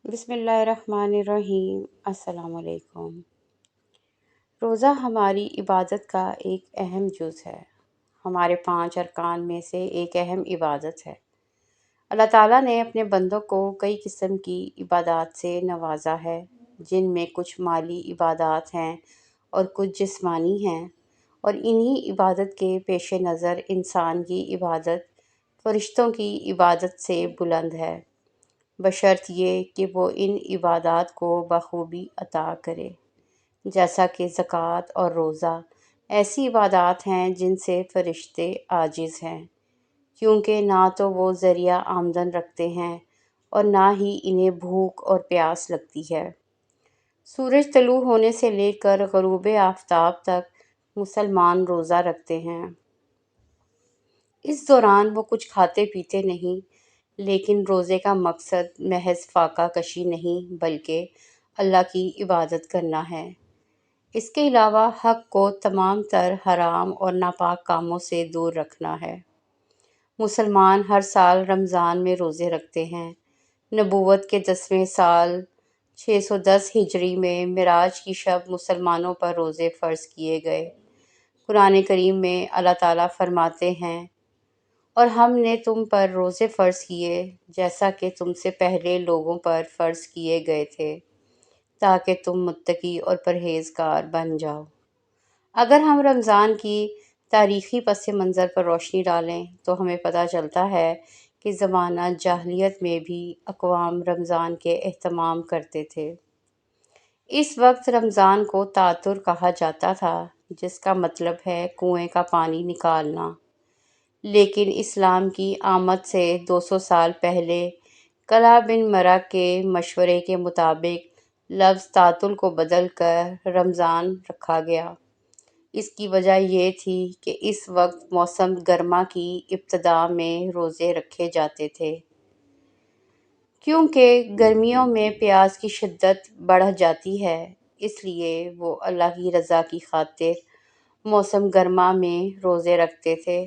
بسم اللہ الرحمن الرحیم۔ السلام علیکم۔ روزہ ہماری عبادت کا ایک اہم جز ہے۔ ہمارے 5 ارکان میں سے ایک اہم عبادت ہے۔ اللہ تعالیٰ نے اپنے بندوں کو کئی قسم کی عبادات سے نوازا ہے، جن میں کچھ مالی عبادات ہیں اور کچھ جسمانی ہیں، اور انہی عبادت کے پیش نظر انسان کی عبادت فرشتوں کی عبادت سے بلند ہے، بشرط یہ کہ وہ ان عبادات کو بخوبی ادا کرے۔ جیسا کہ زکوٰۃ اور روزہ ایسی عبادات ہیں جن سے فرشتے عاجز ہیں، کیونکہ نہ تو وہ ذریعہ آمدن رکھتے ہیں اور نہ ہی انہیں بھوک اور پیاس لگتی ہے۔ سورج طلوع ہونے سے لے کر غروب آفتاب تک مسلمان روزہ رکھتے ہیں۔ اس دوران وہ کچھ کھاتے پیتے نہیں، لیکن روزے کا مقصد محض فاقہ کشی نہیں بلکہ اللہ کی عبادت کرنا ہے۔ اس کے علاوہ حق کو تمام تر حرام اور ناپاک کاموں سے دور رکھنا ہے۔ مسلمان ہر سال رمضان میں روزے رکھتے ہیں۔ نبوت کے 10ویں سال 610 ہجری میں معراج کی شب مسلمانوں پر روزے فرض کیے گئے۔ قرآن کریم میں اللہ تعالیٰ فرماتے ہیں، اور ہم نے تم پر روزے فرض کیے جیسا کہ تم سے پہلے لوگوں پر فرض کیے گئے تھے، تاکہ تم متقی اور پرہیزگار بن جاؤ۔ اگر ہم رمضان کی تاریخی پس منظر پر روشنی ڈالیں تو ہمیں پتہ چلتا ہے کہ زمانہ جاہلیت میں بھی اقوام رمضان کے اہتمام کرتے تھے۔ اس وقت رمضان کو تعطر کہا جاتا تھا، جس کا مطلب ہے کنویں کا پانی نکالنا، لیکن اسلام کی آمد سے 200 سال پہلے کلاب بن مرہ کے مشورے کے مطابق لفظ تعطل کو بدل کر رمضان رکھا گیا۔ اس کی وجہ یہ تھی کہ اس وقت موسم گرما کی ابتدا میں روزے رکھے جاتے تھے، کیونکہ گرمیوں میں پیاس کی شدت بڑھ جاتی ہے، اس لیے وہ اللہ کی رضا کی خاطر موسم گرما میں روزے رکھتے تھے،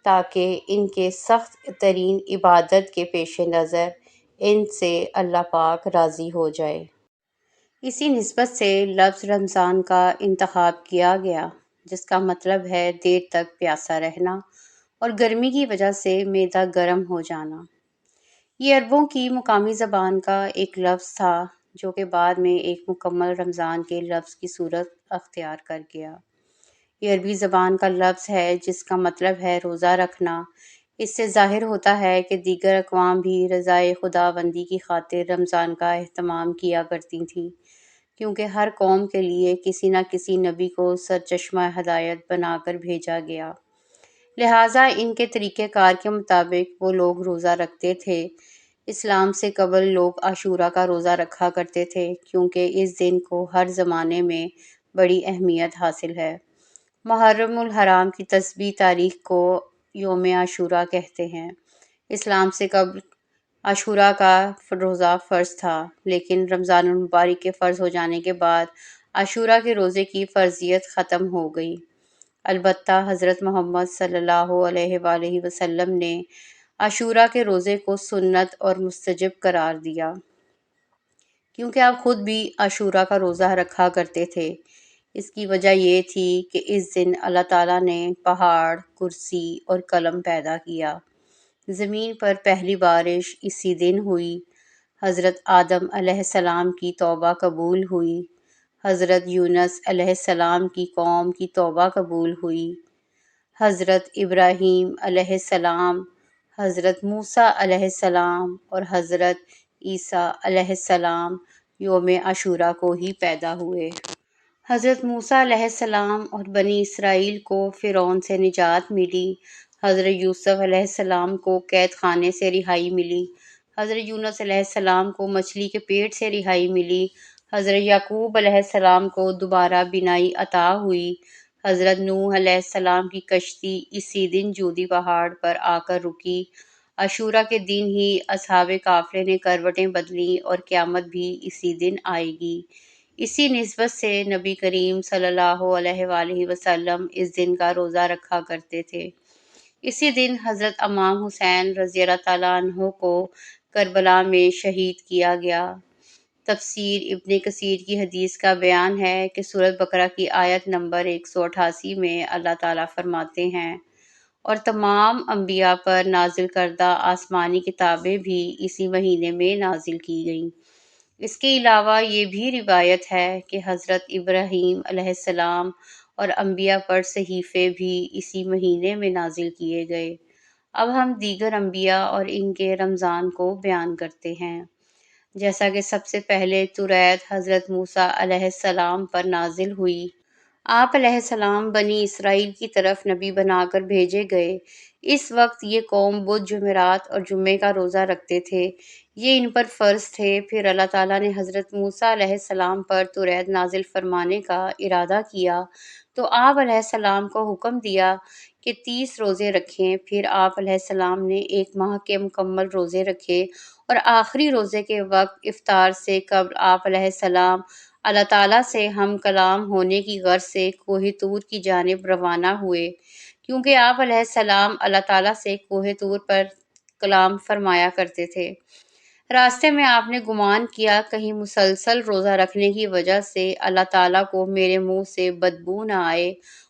تاکہ ان کے سخت ترین عبادت کے پیش نظر ان سے اللہ پاک راضی ہو جائے۔ اسی نسبت سے لفظ رمضان کا انتخاب کیا گیا، جس کا مطلب ہے دیر تک پیاسا رہنا اور گرمی کی وجہ سے معدہ گرم ہو جانا۔ یہ عربوں کی مقامی زبان کا ایک لفظ تھا، جو کہ بعد میں ایک مکمل رمضان کے لفظ کی صورت اختیار کر گیا۔ یہ عربی زبان کا لفظ ہے جس کا مطلب ہے روزہ رکھنا۔ اس سے ظاہر ہوتا ہے کہ دیگر اقوام بھی رضائے خداوندی کی خاطر رمضان کا اہتمام کیا کرتی تھیں، کیونکہ ہر قوم کے لیے کسی نہ کسی نبی کو سرچشمہ ہدایت بنا کر بھیجا گیا، لہٰذا ان کے طریقہ کار کے مطابق وہ لوگ روزہ رکھتے تھے۔ اسلام سے قبل لوگ عاشورہ کا روزہ رکھا کرتے تھے، کیونکہ اس دن کو ہر زمانے میں بڑی اہمیت حاصل ہے۔ محرم الحرام کی تسبیح تاریخ کو یوم عاشورہ کہتے ہیں۔ اسلام سے قبل عاشورہ کا روزہ فرض تھا، لیکن رمضان المبارک کے فرض ہو جانے کے بعد عاشورہ کے روزے کی فرضیت ختم ہو گئی۔ البتہ حضرت محمد صلی اللہ علیہ وآلہ وسلم نے عاشورہ کے روزے کو سنت اور مستحب قرار دیا، کیونکہ آپ خود بھی عاشورہ کا روزہ رکھا کرتے تھے۔ اس کی وجہ یہ تھی کہ اس دن اللہ تعالیٰ نے پہاڑ، کرسی اور قلم پیدا کیا۔ زمین پر پہلی بارش اسی دن ہوئی۔ حضرت آدم علیہ السلام کی توبہ قبول ہوئی۔ حضرت یونس علیہ السلام کی قوم کی توبہ قبول ہوئی۔ حضرت ابراہیم علیہ السلام، حضرت موسیٰ علیہ السلام اور حضرت عیسیٰ علیہ السلام یوم عاشورہ کو ہی پیدا ہوئے۔ حضرت موسیٰ علیہ السلام اور بنی اسرائیل کو فرعون سے نجات ملی۔ حضرت یوسف علیہ السلام کو قید خانے سے رہائی ملی۔ حضرت یونس علیہ السلام کو مچھلی کے پیٹ سے رہائی ملی۔ حضرت یعقوب علیہ السلام کو دوبارہ بینائی عطا ہوئی۔ حضرت نوح علیہ السلام کی کشتی اسی دن جودی پہاڑ پر آ کر رکی۔ عاشورہ کے دن ہی اصحاب قافلے نے کروٹیں بدلیں اور قیامت بھی اسی دن آئے گی۔ اسی نسبت سے نبی کریم صلی اللہ علیہ وآلہ وسلم اس دن کا روزہ رکھا کرتے تھے۔ اسی دن حضرت امام حسین رضی اللہ تعالیٰ عنہ کو کربلا میں شہید کیا گیا۔ تفسیر ابن کثیر کی حدیث کا بیان ہے کہ سورۃ بقرہ کی آیت نمبر 188 میں اللہ تعالیٰ فرماتے ہیں، اور تمام انبیاء پر نازل کردہ آسمانی کتابیں بھی اسی مہینے میں نازل کی گئیں۔ اس کے علاوہ یہ بھی روایت ہے کہ حضرت ابراہیم علیہ السلام اور انبیاء پر صحیفے بھی اسی مہینے میں نازل کیے گئے۔ اب ہم دیگر انبیاء اور ان کے رمضان کو بیان کرتے ہیں۔ جیسا کہ سب سے پہلے توریت حضرت موسیٰ علیہ السلام پر نازل ہوئی۔ آپ علیہ السلام بنی اسرائیل کی طرف نبی بنا کر بھیجے گئے۔ اس وقت یہ قوم بدھ، جمعرات اور جمعے کا روزہ رکھتے تھے، یہ ان پر فرض تھے۔ پھر اللہ تعالیٰ نے حضرت موسیٰ علیہ السلام پر توریت نازل فرمانے کا ارادہ کیا تو آپ علیہ السلام کو حکم دیا کہ 30 روزے رکھیں۔ پھر آپ علیہ السلام نے 1 ماہ کے مکمل روزے رکھے، اور آخری روزے کے وقت افطار سے قبل آپ علیہ السلام اللہ تعالیٰ سے ہم کلام ہونے کی غرض سے کوہ طور کی جانب روانہ ہوئے، کیونکہ آپ علیہ السلام اللہ تعالیٰ سے کوہ طور پر کلام فرمایا کرتے تھے۔ راستے میں آپ نے گمان کیا کہیں مسلسل روزہ رکھنے کی وجہ سے اللہ تعالیٰ کو میرے منہ سے بدبو نہ آئے،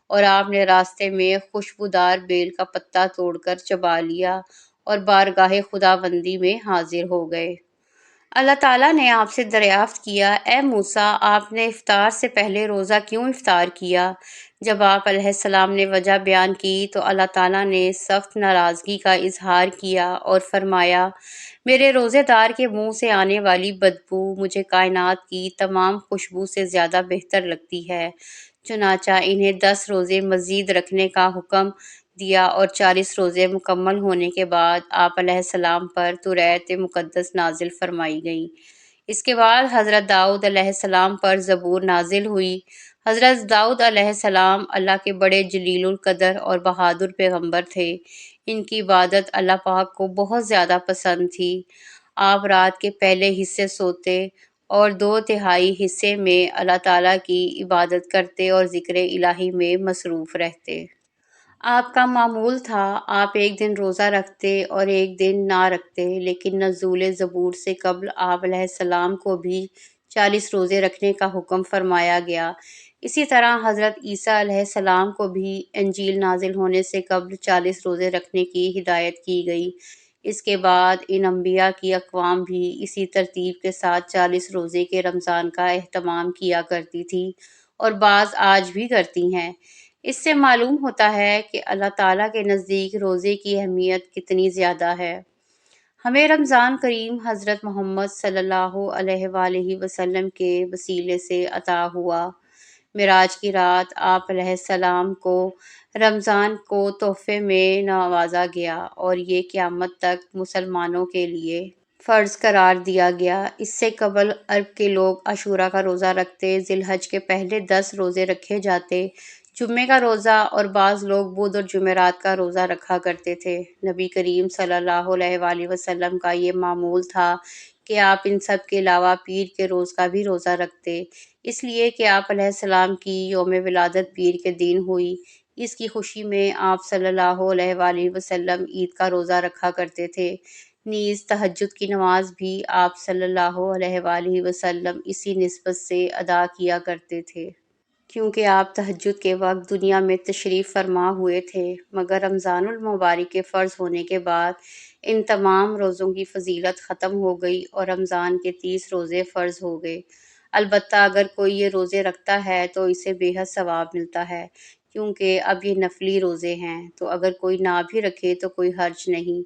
اور آپ نے راستے میں خوشبودار بیل کا پتا توڑ کر چبا لیا اور بارگاہ خداوندی میں حاضر ہو گئے۔ اللہ تعالیٰ نے آپ سے دریافت کیا، اے موسیٰ، آپ نے افطار سے پہلے روزہ کیوں افطار کیا؟ جب آپ علیہ السلام نے وجہ بیان کی تو اللہ تعالیٰ نے سخت ناراضگی کا اظہار کیا اور فرمایا، میرے روزے دار کے منہ سے آنے والی بدبو مجھے کائنات کی تمام خوشبو سے زیادہ بہتر لگتی ہے۔ چنانچہ انہیں 10 روزے مزید رکھنے کا حکم دیا، اور 40 روزے مکمل ہونے کے بعد آپ علیہ السلام پر توریت مقدس نازل فرمائی گئی۔ اس کے بعد حضرت داؤد علیہ السلام پر زبور نازل ہوئی۔ حضرت داؤد علیہ السلام اللہ کے بڑے جلیل القدر اور بہادر پیغمبر تھے۔ ان کی عبادت اللہ پاک کو بہت زیادہ پسند تھی۔ آپ رات کے پہلے حصے سوتے اور 2/3 حصے میں اللہ تعالیٰ کی عبادت کرتے اور ذکر الہی میں مصروف رہتے۔ آپ کا معمول تھا، آپ ایک دن روزہ رکھتے اور ایک دن نہ رکھتے، لیکن نزول زبور سے قبل آپ علیہ السلام کو بھی 40 روزے رکھنے کا حکم فرمایا گیا۔ اسی طرح حضرت عیسیٰ علیہ السلام کو بھی انجیل نازل ہونے سے قبل 40 روزے رکھنے کی ہدایت کی گئی۔ اس کے بعد ان انبیاء کی اقوام بھی اسی ترتیب کے ساتھ 40 روزے کے رمضان کا اہتمام کیا کرتی تھی، اور بعض آج بھی کرتی ہیں۔ اس سے معلوم ہوتا ہے کہ اللہ تعالیٰ کے نزدیک روزے کی اہمیت کتنی زیادہ ہے۔ ہمیں رمضان کریم حضرت محمد صلی اللہ علیہ وآلہ وسلم کے وسیلے سے عطا ہوا۔ معراج کی رات آپ علیہ السلام کو رمضان کو تحفے میں نوازا گیا، اور یہ قیامت تک مسلمانوں کے لیے فرض قرار دیا گیا۔ اس سے قبل عرب کے لوگ عاشوراء کا روزہ رکھتے، ذی الحج کے پہلے 10 روزے رکھے جاتے، جمعے کا روزہ، اور بعض لوگ بدھ اور جمعرات کا روزہ رکھا کرتے تھے۔ نبی کریم صلی اللہ علیہ وآلہ وسلم کا یہ معمول تھا کہ آپ ان سب کے علاوہ پیر کے روز کا بھی روزہ رکھتے، اس لیے کہ آپ علیہ السلام کی یوم ولادت پیر کے دن ہوئی۔ اس کی خوشی میں آپ صلی اللہ علیہ وآلہ وسلم عید کا روزہ رکھا کرتے تھے۔ نیز تہجد کی نماز بھی آپ صلی اللہ علیہ وآلہ وسلم اسی نسبت سے ادا کیا کرتے تھے، کیونکہ آپ تہجد کے وقت دنیا میں تشریف فرما ہوئے تھے، مگر رمضان المبارک کے فرض ہونے کے بعد ان تمام روزوں کی فضیلت ختم ہو گئی اور رمضان کے 30 روزے فرض ہو گئے۔ البتہ اگر کوئی یہ روزے رکھتا ہے تو اسے بے حد ثواب ملتا ہے، کیونکہ اب یہ نفلی روزے ہیں، تو اگر کوئی نہ بھی رکھے تو کوئی حرج نہیں۔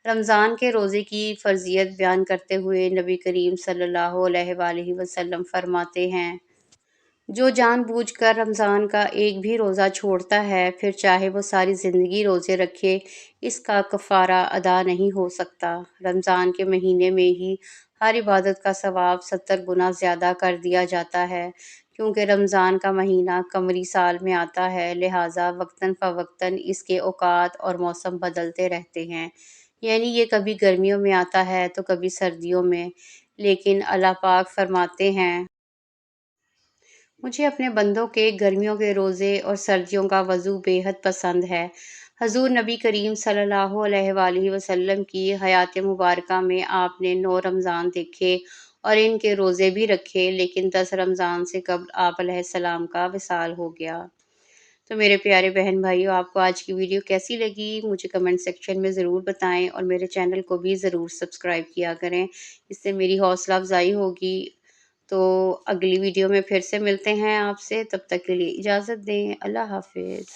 رمضان کے روزے کی فرضیت بیان کرتے ہوئے نبی کریم صلی اللہ علیہ وآلہ وسلم فرماتے ہیں، جو جان بوجھ کر رمضان کا ایک بھی روزہ چھوڑتا ہے، پھر چاہے وہ ساری زندگی روزے رکھے، اس کا کفارہ ادا نہیں ہو سکتا۔ رمضان کے مہینے میں ہی ہر عبادت کا ثواب 70 گنا زیادہ کر دیا جاتا ہے، کیونکہ رمضان کا مہینہ قمری سال میں آتا ہے، لہٰذا وقتاً فوقتاً اس کے اوقات اور موسم بدلتے رہتے ہیں، یعنی یہ کبھی گرمیوں میں آتا ہے تو کبھی سردیوں میں۔ لیکن اللہ پاک فرماتے ہیں، مجھے اپنے بندوں کے گرمیوں کے روزے اور سردیوں کا وضو بے حد پسند ہے۔ حضور نبی کریم صلی اللہ علیہ وآلہ وسلم کی حیات مبارکہ میں آپ نے 9 رمضان دیکھے اور ان کے روزے بھی رکھے، لیکن 10 رمضان سے قبل آپ علیہ السلام کا وصال ہو گیا۔ تو میرے پیارے بہن بھائیوں، آپ کو آج کی ویڈیو کیسی لگی مجھے کمنٹ سیکشن میں ضرور بتائیں، اور میرے چینل کو بھی ضرور سبسکرائب کیا کریں، اس سے میری حوصلہ افزائی ہوگی۔ تو اگلی ویڈیو میں پھر سے ملتے ہیں آپ سے، تب تک کے لیے اجازت دیں، اللہ حافظ۔